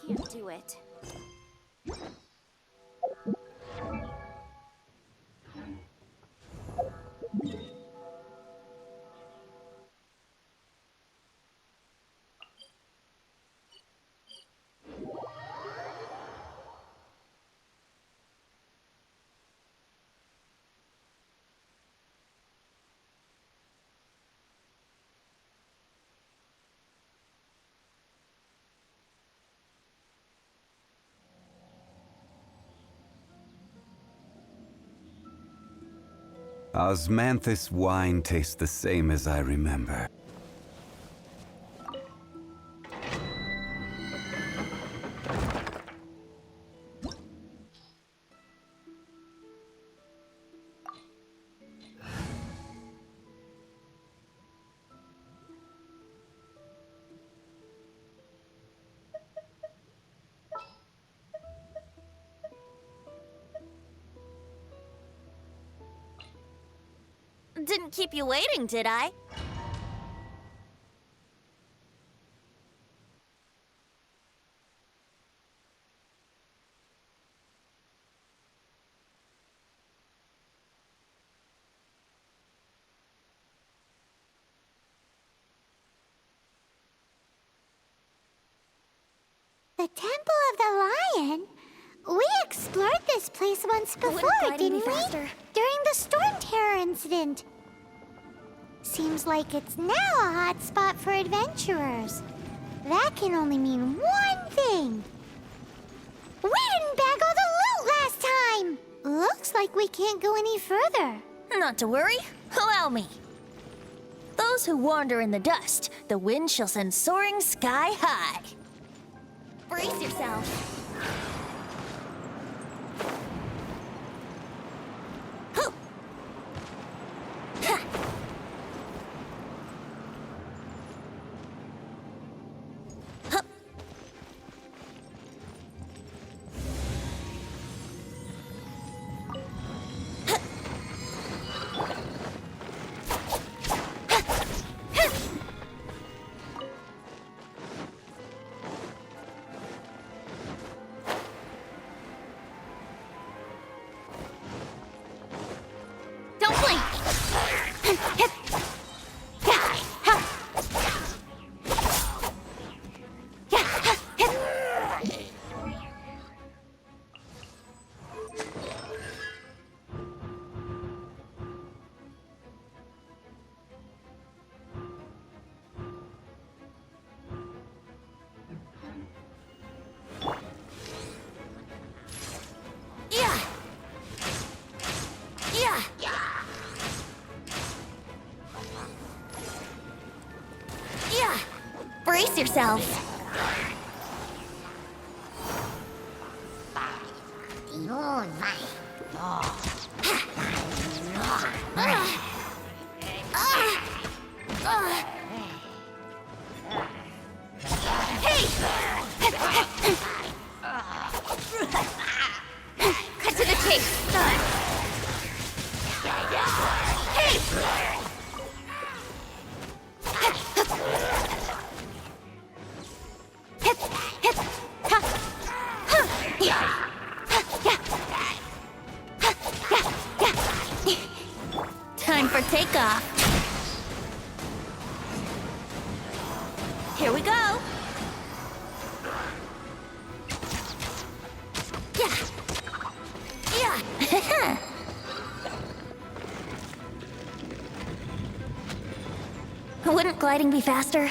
can't do it. Osmanthus wine tastes the same as I remember. Didn't keep you waiting, did I? The Temple of the Lion? We explored this place once before, didn't we? Faster. During the Storm Terror incident. Seems like it's now a hot spot for adventurers. That can only mean one thing. We didn't bag all the loot last time! Looks like we can't go any further. Not to worry. Allow me. Those who wander in the dust, the wind shall send soaring sky high. Brace yourself. Hoo! Ha! Hup! Don't blink! Yeah! Yeah! Yeah! Brace yourself. Hey! Cut to the chase. Hey! Time for takeoff. Here we go. Yeah. Yeah. Wouldn't gliding be faster?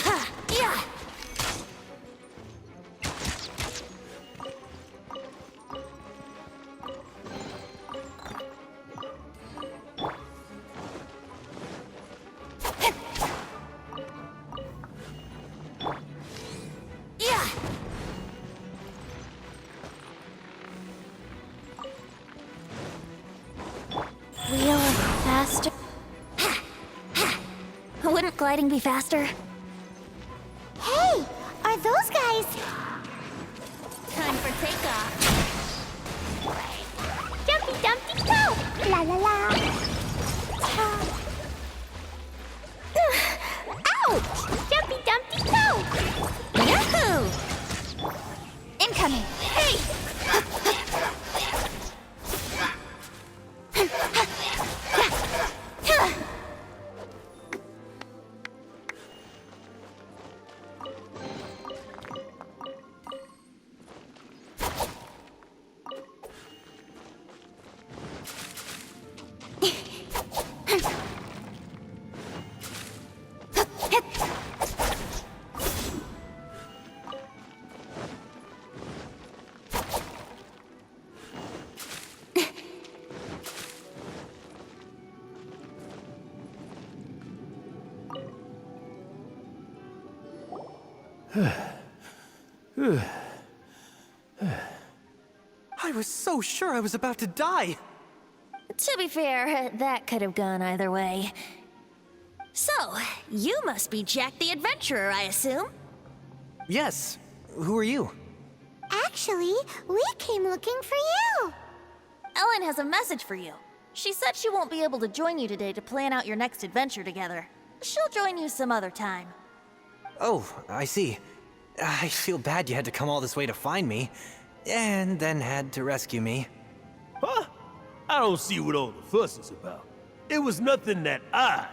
Ha! Yeah. Yeah. Wheel faster. Wouldn't gliding be faster? Hey, are those guys? Time for takeoff. Jumpy Dumpty Go! La la la! Ouch! Jumpy Dumpty Go! I was so sure I was about to die. To be fair, that could have gone either way. So, you must be Jack the Adventurer, I assume? Yes. Who are you? Actually, we came looking for you. Ellen has a message for you. She said she won't be able to join you today to plan out your next adventure together. She'll join you some other time. Oh, I see. I feel bad you had to come all this way to find me, and then had to rescue me. Huh? I don't see what all the fuss is about. It was nothing that I,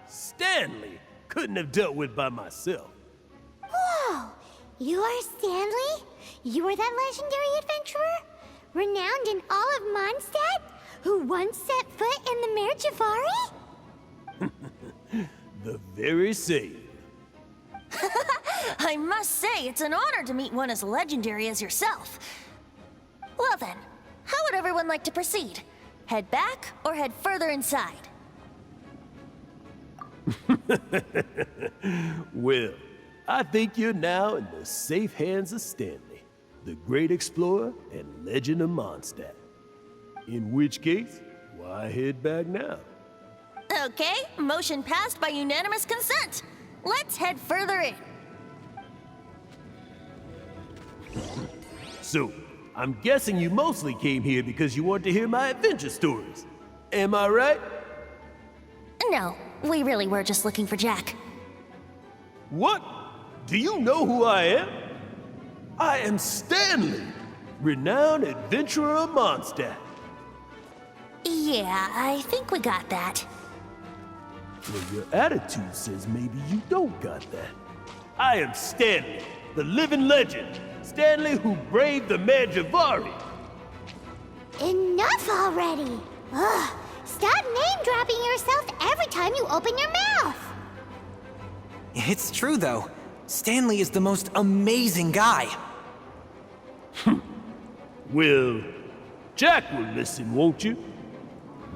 Stanley, couldn't have dealt with by myself. Whoa! You are Stanley? You are that legendary adventurer? Renowned in all of Mondstadt? Who once set foot in the Mare Javari? The very same. I must say, it's an honor to meet one as legendary as yourself. Well then, how would everyone like to proceed? Head back or head further inside? Well, I think you're now in the safe hands of Stanley, the great explorer and legend of Mondstadt. In which case, why head back now? Okay, motion passed by unanimous consent. Let's head further in. So, I'm guessing you mostly came here because you want to hear my adventure stories. Am I right? No, we really were just looking for Jack. What? Do you know who I am? I am Stanley, renowned adventurer of Mondstadt. Yeah, I think we got that. Well, your attitude says maybe you don't got that. I am Stanley, the living legend. Stanley who braved the Mare Javari. Enough already! Ugh! Stop name-dropping yourself every time you open your mouth! It's true, though. Stanley is the most amazing guy. Well, Jack will listen, won't you?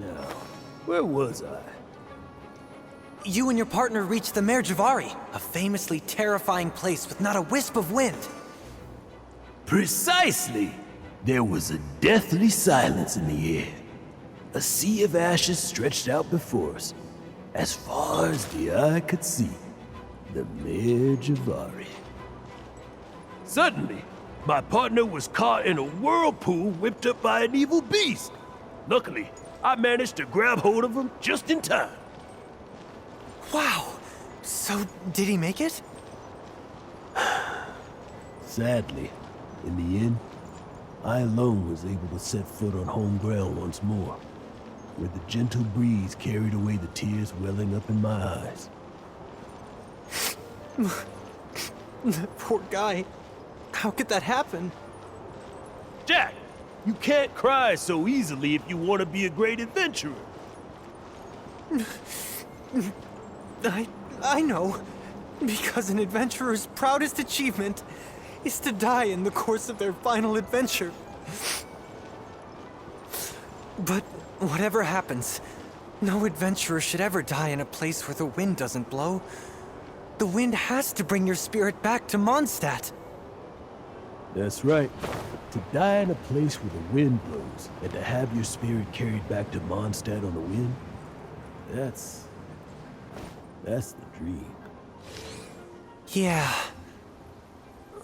Now, where was I? You and your partner reached the Mare Javari, a famously terrifying place with not a wisp of wind. Precisely! There was a deathly silence in the air. A sea of ashes stretched out before us, as far as the eye could see. The Mare Javari. Suddenly, my partner was caught in a whirlpool whipped up by an evil beast. Luckily, I managed to grab hold of him just in time. Wow. So, did he make it? Sadly, in the end, I alone was able to set foot on home ground once more, where the gentle breeze carried away the tears welling up in my eyes. Poor guy. How could that happen? Jack, you can't cry so easily if you want to be a great adventurer. I know. Because an adventurer's proudest achievement is to die in the course of their final adventure. But whatever happens, no adventurer should ever die in a place where the wind doesn't blow. The wind has to bring your spirit back to Mondstadt. That's right. To die in a place where the wind blows, and to have your spirit carried back to Mondstadt on the wind, that's the dream. Yeah.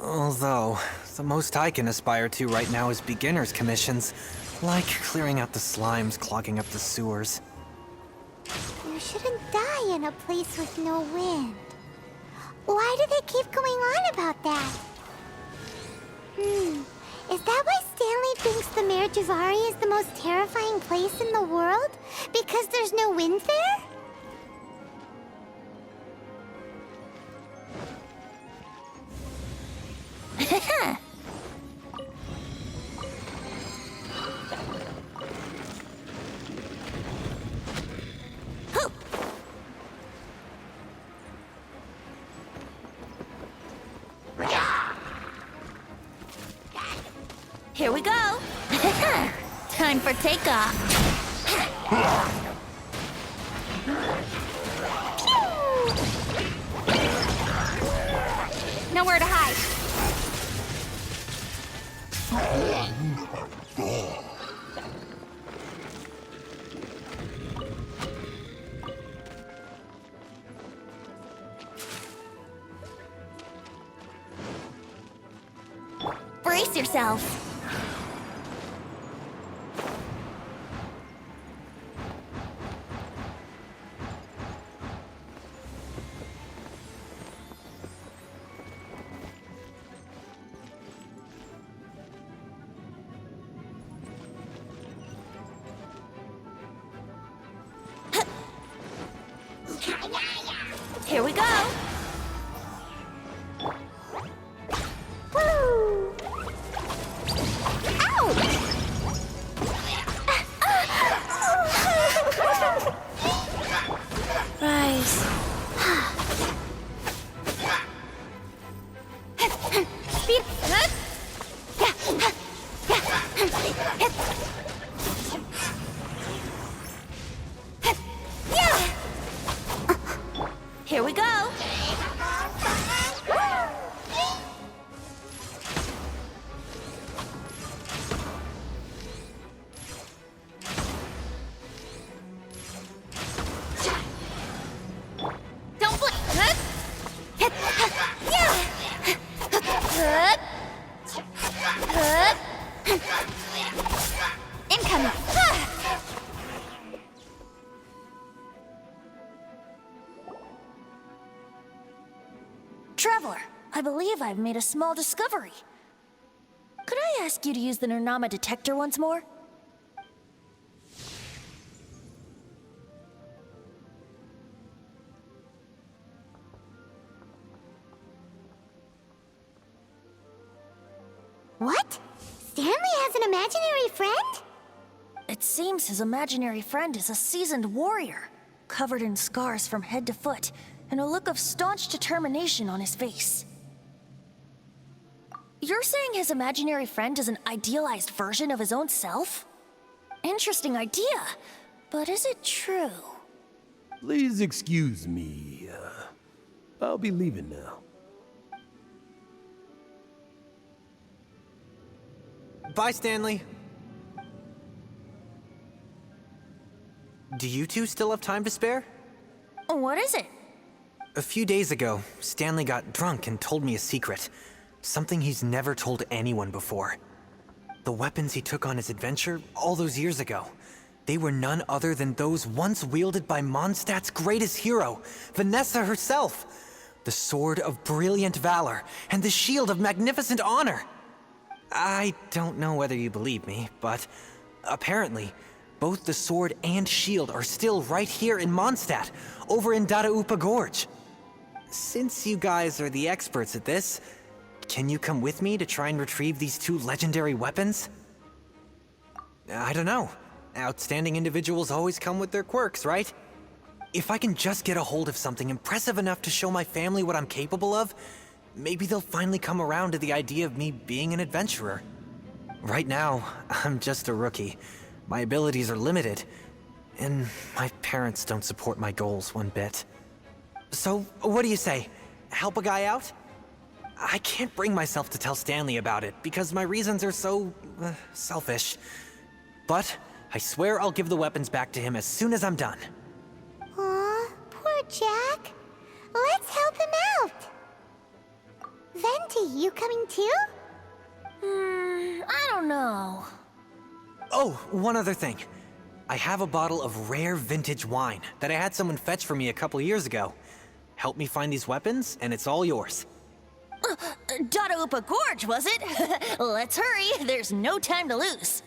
Although, the most I can aspire to right now is beginner's commissions, like clearing out the slimes clogging up the sewers. You shouldn't die in a place with no wind. Why do they keep going on about that? Is that why Stanley thinks the Mare Javari is the most terrifying place in the world? Because there's no wind there? Here we go. Time for takeoff. nowhere to hide. Brace yourself. Here we go. Woo! Ow! Rise. Speed. Here we go. Don't blink. Incoming. Traveler, I believe I've made a small discovery. Could I ask you to use the Nernama detector once more? What? Stanley has an imaginary friend? It seems his imaginary friend is a seasoned warrior, covered in scars from head to foot, and a look of staunch determination on his face. You're saying his imaginary friend is an idealized version of his own self? Interesting idea, but is it true? Please excuse me. I'll be leaving now. Bye, Stanley. Do you two still have time to spare? What is it? A few days ago, Stanley got drunk and told me a secret. Something he's never told anyone before. The weapons he took on his adventure all those years ago, they were none other than those once wielded by Mondstadt's greatest hero, Vanessa herself. The sword of brilliant valor and the shield of magnificent honor. I don't know whether you believe me, but apparently, both the sword and shield are still right here in Mondstadt, over in Dadaupa Gorge. Since you guys are the experts at this, can you come with me to try and retrieve these two legendary weapons? I don't know. Outstanding individuals always come with their quirks, right? If I can just get a hold of something impressive enough to show my family what I'm capable of, maybe they'll finally come around to the idea of me being an adventurer. Right now, I'm just a rookie. My abilities are limited, and my parents don't support my goals one bit. So, what do you say? Help a guy out? I can't bring myself to tell Stanley about it because my reasons are so selfish. But I swear I'll give the weapons back to him as soon as I'm done. Aw, poor Jack. Let's help him out. Venti, you coming too? I don't know. Oh, one other thing. I have a bottle of rare vintage wine that I had someone fetch for me a couple years ago. Help me find these weapons, and it's all yours. Dadaupa Gorge, was it? Let's hurry, there's no time to lose.